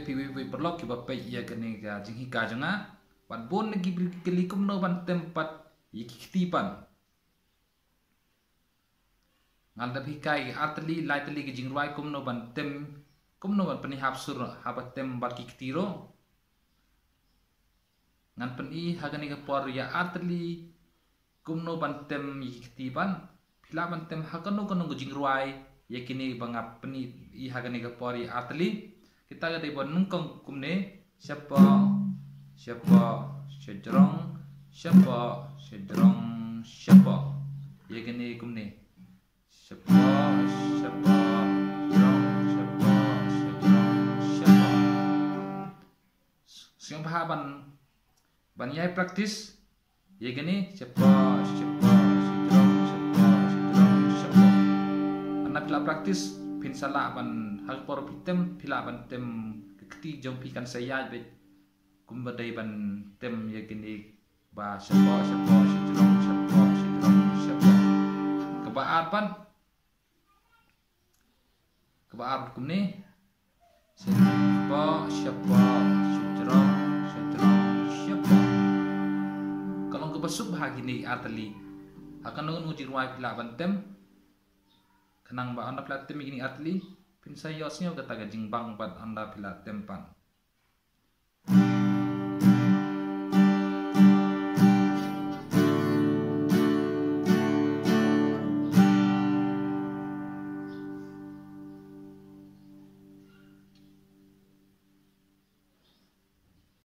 piwi perlok ki bape iya kene ga jinghi ka janga pan bon lagi kelikum no ban tempat yikitipan ngal da kai atli lightly ki jingruai kum no ban tem kum no ban pani hapsur habat tem bat kikitiro ngan pani hagani ga por ya atli kum no ban tem yikitipan pila ban tem hakano kono jingruai yakini bangap pani I hagani ga por ya atli kita ga dei bon nungkong kumne siapa sejrong siapa yakini kumne siapa siang pahaban ban yai praktis yakini siapa anak pila praktis pin salah ban hal por pitem pila ban tem keti jong pikan saya bet kumbadai ban tem yakini ba siapa kebaat pan kebaat kumni siapa kalau kebesuk bahagini arteli akan nungun nguji ruai pila ban tem kenang ba anda pila tem gini arteli pin sayosnya kata gajing bang ban anda pila tempan